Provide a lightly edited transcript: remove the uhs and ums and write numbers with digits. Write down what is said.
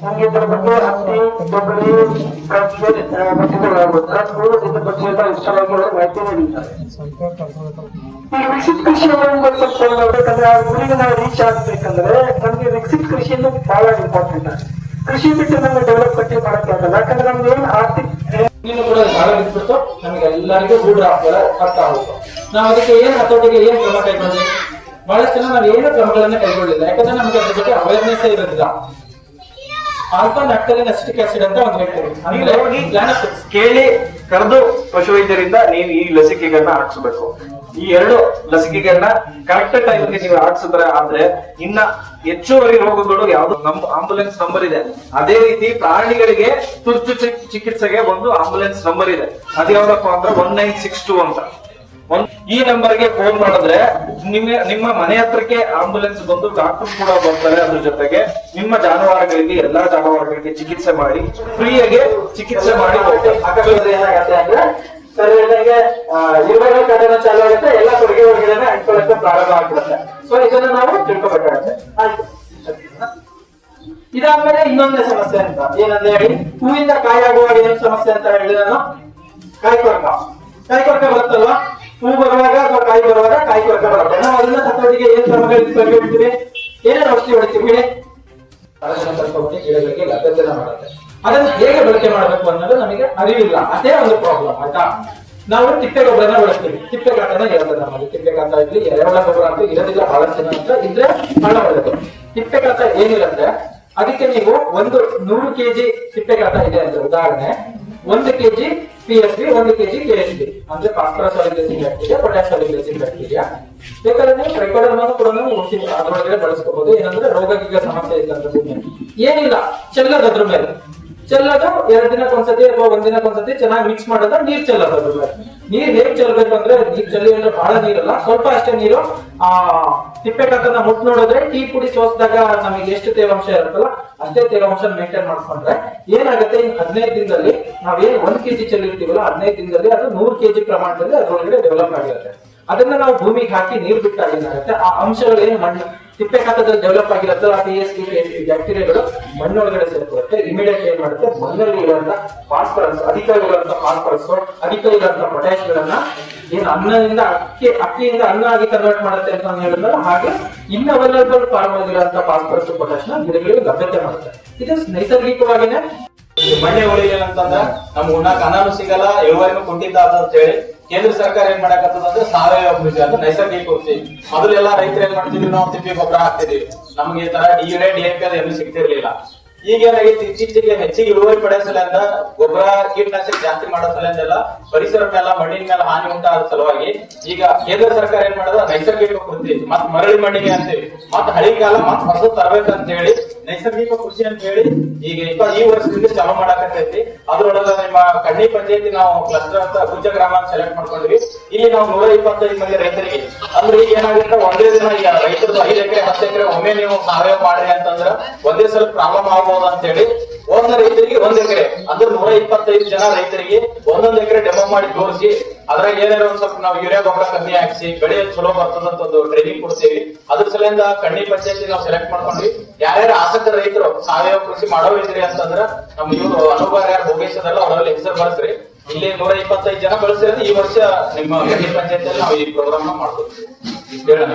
ನಮ್ಗೆ ಇದರ ಬಗ್ಗೆ ಹತ್ತಿ ತೊಗರಿ ಕಬ್ಬು ಇದ್ರ ಬಗ್ಗೆ ಎಲ್ಲ ಇಷ್ಟವಾಗಿರೋ ಮಾಹಿತಿ ನೀಡಿದ್ದಾರೆ. ಈಗ ವಿಕಸಿತ ಕೃಷಿಯನ್ನು ಸ್ವಲ್ಪ ನೋಡ್ಬೇಕಂದ್ರೆ ಆ ಗುರಿಗೆ ನಾವು ರೀಚ್ ಆಗ್ಬೇಕಂದ್ರೆ ನಮ್ಗೆ ವಿಕಸಿತ ಕೃಷಿಯನ್ನು ಬಹಳ ಇಂಪಾರ್ಟೆಂಟ್. ಕೃಷಿ ಬಿಟ್ಟು ನಮ್ಗೆ ಡೆವಲಪ್ಮೆಂಟ್ ಮಾಡಕ್ಕೆ ಆಗಲ್ಲ. ಯಾಕಂದ್ರೆ ನಮ್ಗೆ ಏನ್ ಆರ್ಥಿಕ ಕೂಡ ಬಹಳ ಬಿಟ್ಬಿಟ್ಟು ನಮಗೆ ಎಲ್ಲರಿಗೂ ರೂಢ ಅರ್ಥ ಆಗುತ್ತೆ. ನಾವು ಅದಕ್ಕೆ ಏನ್ ಹತೋಟಿಗೆ ಏನ್ ಕ್ರಮ ಕೈಗೊಂಡ್ವಿ? ಬಹಳಷ್ಟು ಜನ ನಾವು ಏನು ಕ್ರಮಗಳನ್ನ ಕೈಗೊಳ್ಳಿಲ್ಲ. ಯಾಕಂದ್ರೆ ನಮ್ಗೆ ಅದ್ರ ಬಗ್ಗೆ ಅವೇರ್ನೆಸ್ ಇರೋದಿಲ್ಲ. ಆಲ್ಫಾ ನ್ಯಾಕ್ಟಲಿನ್ ಅಸಿಟಿಕ್ ಆಸಿಡ್ ಅಂತ ಒಂದು ಹೇಳ್ತೀವಿ. ಕೇಳಿ ಕರೆದು ಪಶುವೈದ್ಯರಿಂದ ನೀವು ಈ ಲಸಿಕೆಗಳನ್ನ ಹಾಕ್ಸ್ಬೇಕು. ಈ 2 ಲಸಿಕೆಗಳನ್ನ ಕರೆಕ್ಟ್ ಟೈಮ್ಗೆ ನೀವು ಹಾಕ್ಸಿದ್ರೆ ಆದ್ರೆ ಇನ್ನ ಹೆಚ್ಚುವರಿ ರೋಗಗಳು ಯಾವ್ದು ನಮ್ಮ ಆಂಬುಲೆನ್ಸ್ ನಂಬರ್ ಇದೆ. ಅದೇ ರೀತಿ ಪ್ರಾಣಿಗಳಿಗೆ ತುರ್ತು ಚಿಕಿತ್ಸೆಗೆ ಒಂದು ಆಂಬುಲೆನ್ಸ್ ನಂಬರ್ ಇದೆ. ಅದ್ಯಾವ್ದಪ್ಪ ಅಂದ್ರೆ 1962 ಅಂತ. ಈ ನಂಬರ್ಗೆ ಫೋನ್ ಮಾಡಿದ್ರೆ ನಿಮ್ಮ ಮನೆ ಹತ್ರಕ್ಕೆ ಆಂಬುಲೆನ್ಸ್ ಬಂದು ಡಾಕ್ಟರ್ ಕೂಡ ಬರ್ತಾರೆ. ಅದ್ರ ಜೊತೆಗೆ ನಿಮ್ಮ ಜಾನುವಾರುಗಳಿಗೆ ಎಲ್ಲಾ ಜಾನುವಾರುಗಳಿಗೆ ಚಿಕಿತ್ಸೆ ಮಾಡಿ ಫ್ರೀಯಾಗಿ ಚಿಕಿತ್ಸೆ ಮಾಡಿ ಸರ್ ಹೇಳಿದಂಗೆ ಇರುವೆಗಳ ಕಡೆನ ಚಾಲು ಆಗುತ್ತೆ, ಎಲ್ಲ ಕೊಡುಗೆ ಒಳಗಡೆ ಅಂಟ್ಕೊಳ್ಳಕ್ಕೆ ಪ್ರಾರಂಭ ಆಗ್ಬಿಡುತ್ತೆ. ಸೊ ಇದನ್ನ ನಾವು ತಿಳ್ಕೊಬೇಕಾಗುತ್ತೆ. ಆಯ್ತು, ಇದಾದ್ಮೇಲೆ ಇನ್ನೊಂದೇ ಸಮಸ್ಯೆ ಅಂತ ಏನಂದ್ರೆ ಹೇಳಿ, ಹೂವಿಂದ ಕಾಯಿ ಆಗುವಾಗ ಏನ್ ಸಮಸ್ಯೆ ಅಂತ ಹೇಳಿ ನಾನು ಕಾಯಿ ಕೊರಕ ಬರುತ್ತಲ್ವಾ? ಹೂ ಬರುವಾಗ ಅಥವಾ ಕಾಯಿ ಬರುವಾಗ ಕಾಯಿ ಕೊರಕ ಬರುತ್ತೆ. ನಾವು ಅದನ್ನ ಹತೋಟಿಗೆ ಏನ್ ಕ್ರಮಗಳು ಹೊಡಿತೀವಿ, ಏನೇನು ಔಷಧಿ ಹೊಡಿತೀವಿ ಹೇಳಿ? ಗಿಡಗಳಿಗೆ ಲಭ್ಯತೆ ಮಾಡುತ್ತೆ. ಅದನ್ನು ಹೇಗೆ ಬಳಕೆ ಮಾಡಬೇಕು ಅನ್ನೋದು ನಮಗೆ ಅರಿವಿಲ್ಲ. ಅದೇ ಒಂದು ಪ್ರಾಬ್ಲಮ್ ಆಯ್ತಾ. ನಾವು ತಿಪ್ಪೆ ಗೊಬ್ಬರನ ಬಳಸ್ತೀವಿ. ತಿಪ್ಪೆ ಗಾತ್ರನ ಇರ್ತದೆ ನಮ್ಮಲ್ಲಿ. ತಿಪ್ಪೆ ಗಾತ್ರ ಇರ್ಲಿ, ಎರೆಹುಳ ಗೊಬ್ಬರ ಅಂತೂ ಇರೋದಿಲ್ಲ. ಬಹಳಷ್ಟು ಜನ ಅಂತ ಇದ್ರೆ ಬಹಳ ಒಳ್ಳೆದು. ತಿಪ್ಪೆ ಗಾತ್ರ ಏನಿರುತ್ತೆ ಅದಕ್ಕೆ ನೀವು 100 kg ತಿಪ್ಪೆ ಗಾತ್ರ ಇದೆ ಅಂದ್ರೆ ಉದಾಹರಣೆ 1 kg PSB 1 kg KSB ಅಂದ್ರೆ ಫಾಸ್ಫರಸ್ ಸಾಲಿಬ್ಲೇಸಿಂಗ್ ಬ್ಯಾಕ್ಟೀರಿಯಾ, ಪೊಟ್ಯಾಷ್ ಸಾಲಿಬ್ಲೇಸಿಂಗ್ ಬ್ಯಾಕ್ಟೀರಿಯಾ. ಬೇಕಾದ್ರೆ ನೀವು ಟ್ರೈಕೋಡರ್ಮಾ ಕೂಡ ಅದರೊಳಗಡೆ ಬಳಸ್ಕೋಬಹುದು. ಏನಂದ್ರೆ ರೋಗಕ್ಕೆ ಸಮಸ್ಯೆ ಇದ್ದಂತ ಭೂಮಿ ಏನಿಲ್ಲ, ಚೆಲ್ಲೋದು ಅದ್ರ ಮೇಲೆ ಚೆಲ್ಲೋದು 2 ದಿನಕ್ಕೊಂದ್ಸತಿ ಅಥವಾ 1 ದಿನಕ್ಕೊಂದ್ಸತಿ ಚೆನ್ನಾಗಿ ಮಿಕ್ಸ್ ಮಾಡೋದು. ನೀರ್ ಚೆಲ್ಲೋದು ಅದ್ರ ಮೇಲೆ. ನೀರ್ ಹೇಗ್ ಚೆಲ್ಬೇಕು ಅಂದ್ರೆ ನೀರ್ ಚೆಲ್ಲಿ ಅಂದ್ರೆ ಬಹಳ ನೀರಲ್ಲ, ಸ್ವಲ್ಪ ಅಷ್ಟೇ ನೀರು. ತಿಪ್ಪೆ ಕಟ್ಟನ್ನ ಮುಟ್ ನೋಡಿದ್ರೆ ಟೀ ಪುಡಿ ಸೋಸಿದಾಗ ನಮಗೆ ಎಷ್ಟು ತೇವಾಂಶ ಇರುತ್ತಲ್ಲ ಅಷ್ಟೇ ತೇವಾಂಶ ಮೇಂಟೈನ್ ಮಾಡ್ಕೊಂಡ್ರೆ ಏನಾಗುತ್ತೆ, 15 ದಿನದಲ್ಲಿ ನಾವೇನ್ 1 kg ಚೆಲ್ಲಿರ್ತೀವಲ್ಲ 15 ದಿನದಲ್ಲಿ ಅದು 100 kg ಪ್ರಮಾಣದಲ್ಲಿ ಅದ್ರೊಳಗಡೆ ಡೆವಲಪ್ ಆಗಿರುತ್ತೆ. ಅದನ್ನ ನಾವು ಭೂಮಿಗೆ ಹಾಕಿ ನೀರು ಬಿಟ್ಟಾಗ ಏನಾಗುತ್ತೆ, ಆ ಅಂಶಗಳು ಏನು ಮಣ್ಣು ತಿಪ್ಪೆ ಖಾತದಲ್ಲಿ ಡೆವಲಪ್ ಆಗಿರುತ್ತೆ ಆ PSB KSB ಬ್ಯಾಕ್ಟೀರಿಯಾಗಳು ಮಣ್ಣೊಳಗಡೆ ಸೇರ್ಕೊಳ್ಳುತ್ತೆ. ಇಮಿಡಿಯೇಟ್ ಏನ್ ಮಾಡುತ್ತೆ, ಮಣ್ಣಲ್ಲಿ ಇರುವಂತ ಫಾಸ್ಫರಸ್, ಅಧಿಕ ಇರುವಂತ ಫಾಸ್ಫರಸ್, ಅಧಿಕ ಇರುವಂತ ಪೊಟ್ಯಾಷ್ ಗಳನ್ನ ಏನು ಅನ್ನದಿಂದ ಅಕ್ಕಿಯಿಂದ ಅನ್ನ ಆಗಿ ಕನ್ವರ್ಟ್ ಮಾಡುತ್ತೆ ಅಂತ ಹೇಳಿದ್ರೆ ಹಾಗೆ ಇನ್ ಅವೈಲಬಲ್ ಫಾರ್ಮ್ ಆಗಿರುವಂತ ಫಾಸ್ಫರಸ್ ಪೊಟ್ಯಾಷ್ ನ ಗಿಡಗಳಿಗೆ ಲಭ್ಯತೆ ಮಾಡುತ್ತೆ. ಇದು ನೈಸರ್ಗಿಕವಾಗಿನೇ. ಮಣ್ಣೆ ಉಳಿಲಿಲ್ಲ ಅಂತಂದ್ರ ನಮ್ಗೆ ಉಣ್ಣಾಕ ಅನ್ನಾನು ಸಿಗಲ್ಲ, ಇಳುವರಿನೂ ಕುಂಠಿತ ಅಂತ ಹೇಳಿ ಕೇಂದ್ರ ಸರ್ಕಾರ ಏನ್ ಮಾಡಕತ್ತದ ಅಂದ್ರೆ ಸಾವಯವ ಕೃಷಿ ಅಂತ ನೈಸರ್ಗಿಕ ಕೃಷಿ. ಮೊದಲೆಲ್ಲ ರೈತರು ಏನ್ ಮಾಡ್ತಿದ್ವಿ, ನಾವು ತಿಪ್ಪಿ ಗೊಬ್ಬರ ಹಾಕ್ತಿದ್ವಿ. ನಮ್ಗೆ ಈ ತರ ಡಿಯುರೆ DAP ಅದು ಏನು ಸಿಗ್ತಿರ್ಲಿಲ್ಲ. ಈಗ ಏನಾಗೈತಿ, ಇತ್ತೀಚೆಗೆ ಹೆಚ್ಚಿಗೆ ಇಳುವರಿ ಪಡೆಸಲಿಂದ ಗೊಬ್ಬರ ಕೀಟನಾಶಕ ಜಾಸ್ತಿ ಮಾಡೋ ಸಲಿಂದೆಲ್ಲ ಪರಿಸರ ಮೇಲೆ ಮಣ್ಣಿನ ಮೇಲೆ ಹಾನಿ ಉಂಟಾದ ಸಲುವಾಗಿ ಈಗ ಕೇಂದ್ರ ಸರ್ಕಾರ ಏನ್ ಮಾಡೋದು, ನೈಸರ್ಗಿಕ ಕೃಷಿ ಮತ್ ಮರಳಿ ಮಣ್ಣಿಗೆ ಅಂತೇಳಿ ಮತ್ ಹಳಿ ಕಾಲ ಮತ್ ಹೊಸ ತರಬೇಕಂತ ಹೇಳಿ ನೈಸರ್ಗಿಕ ಕೃಷಿ ಅಂತ ಹೇಳಿ ಈಗ ಈ ವರ್ಷದಿಂದ ಚಾಲೂ ಮಾಡಾಕತ್ತೈತಿ. ಅದ್ರೊಳಗ ನಿಮ್ಮ ಕಡ್ನಿ ಪಂಚಾಯತಿ ನಾವು ಕ್ಲಸ್ಟರ್ ಅಂತ ಗುಜ್ಜ ಗ್ರಾಮ ಸೆಲೆಕ್ಟ್ ಮಾಡ್ಕೊಂಡ್ವಿ. ಇಲ್ಲಿ ನಾವು 125 ಮಂದಿ ರೈತರಿಗೆ ಅಂದ್ರೆ ಈಗ ಏನಾಗುತ್ತೆ, ಒಂದೇ ದಿನ ಈಗ ರೈತರದ್ದು 5 ಎಕರೆ 10 ಎಕರೆ ಒಮ್ಮೆ ನೀವು ಸಾವಯವ ಮಾಡ್ರಿ ಅಂತಂದ್ರ ಒಂದೇ ಸಲ ಪ್ರಾಬ್ಲಮ್ ಆಗ್ಬೋದು ಅಂತ ಹೇಳಿ ಒಂದ್ ರೈತರಿಗೆ 1 ಎಕರೆ ಅಂದ್ರೆ 125 ಜನ ರೈತರಿಗೆ 1 ಎಕರೆ ಡೆಮೋ ಮಾಡಿ ತೋರಿಸಿ ಅದ್ರಾಗ ಏನಾದ್ರು ಒಂದ್ ಸ್ವಲ್ಪ ನಾವು ಯೂರಿಯಾ ಗೊಬ್ಬರ ಕಮ್ಮಿ ಹಾಕಿಸಿ ಬೆಳೆ ಚಲೋ ಬರ್ತದಂತ ಒಂದು ಟ್ರೈನಿಂಗ್ ಕೊಡ್ತೀವಿ. ಅದ್ರ ಸಲಿಂದ ಕಡ್ನಿ ಪಂಚಾಯತಿ ನಾವು ಸೆಲೆಕ್ಟ್ ಮಾಡ್ಕೊಂಡ್ವಿ. ಯಾರ್ಯಾರು ಆಸಕ್ತ ರೈತರು ಸಾವಯವ ಕೃಷಿ ಮಾಡೋರಿದ್ರಿ ಅಂತಂದ್ರ ನಮ್ಮ ಇವ್ರು ಅನುಭವ ಯಾರು ಭೋಗೇಶದಲ್ಲ ಅವರಲ್ಲಿ ಹೆಸರು ಬಳಸ್ರಿ. ಇಲ್ಲಿ 125 ಜನ ಬಳಸಿದ್ರೆ ಈ ವರ್ಷ ನಿಮ್ಮ ಕಡ್ನಿ ಪಂಚಾಯತಿಯಲ್ಲಿ ನಾವು ಈ ಪ್ರೋಗ್ರಾಮ್ ಮಾಡ್ತೀವಿ.